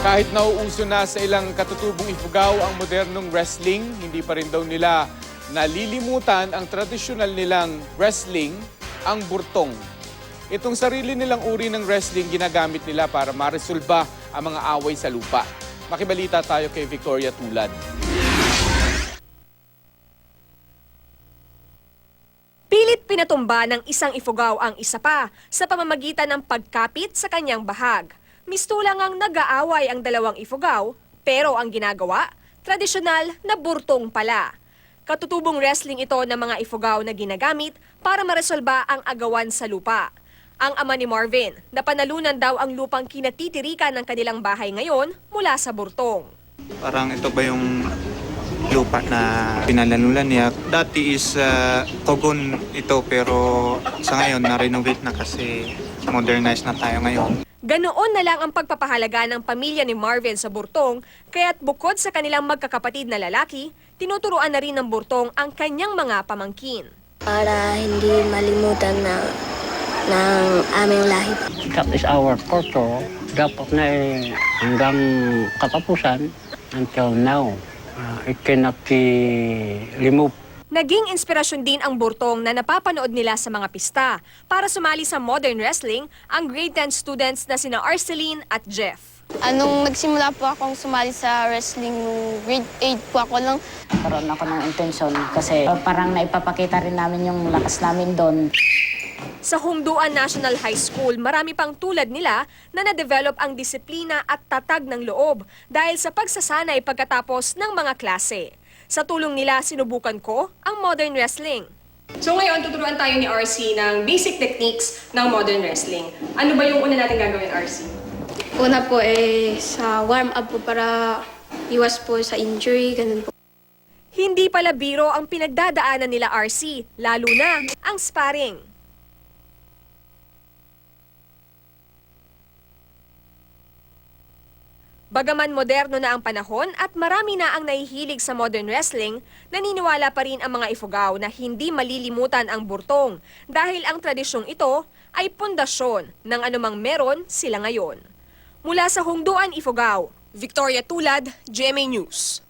Kahit nauuso na sa ilang katutubong Ifugao ang modernong wrestling, hindi pa rin daw nila nalilimutan ang tradisyonal nilang wrestling, ang burtong. Itong sarili nilang uri ng wrestling ginagamit nila para maresolba ang mga away sa lupa. Makibalita tayo kay Victoria Tulad. Pilit pinatumba ng isang Ifugao ang isa pa sa pamamagitan ng pagkapit sa kanyang bahag. Mistulang ang nag-aaway ang dalawang Ifugao, pero ang ginagawa, tradisyonal na burtong pala. Katutubong wrestling ito ng mga Ifugao na ginagamit para maresolba ang agawan sa lupa. Ang ama ni Marvin, napanalunan daw ang lupang kinatitirikan ng kanilang bahay ngayon mula sa burtong. Parang ito ba yung lupa na pinalanulan niya? Dati is kogon ito pero sa ngayon na-renovate na kasi modernized na tayo ngayon. Ganoon na lang ang pagpapahalaga ng pamilya ni Marvin sa burtong, kaya't bukod sa kanilang magkakapatid na lalaki, tinuturuan na rin ng burtong ang kanyang mga pamangkin. Para hindi malimutan ng aming lahi. That is our culture. Dapat na hanggang katapusan until now. It cannot be removed. Naging inspirasyon din ang burtong na napapanood nila sa mga pista. Para sumali sa modern wrestling, ang grade 10 students na sina Arceline at Jeff. Nung nagsimula po akong sumali sa wrestling, grade 8 po ako lang. Karoon ako ng intensyon kasi parang naipapakita rin namin yung lakas namin doon. Sa Humduan National High School, marami pang tulad nila na na-develop ang disiplina at tatag ng loob dahil sa pagsasanay pagkatapos ng mga klase. Sa tulong nila, sinubukan ko ang modern wrestling. So ngayon, tuturuan tayo ni RC ng basic techniques ng modern wrestling. Ano ba yung una natin gagawin, RC? Una po sa warm-up po para iwas po sa injury, ganun po. Hindi pala biro ang pinagdadaanan nila RC, lalo na ang sparring. Bagaman moderno na ang panahon at marami na ang nahihilig sa modern wrestling, naniniwala pa rin ang mga Ifugao na hindi malilimutan ang burtong dahil ang tradisyong ito ay pundasyon ng anumang meron sila ngayon. Mula sa Humduan, Ifugao, Victoria Tulad, GMA News.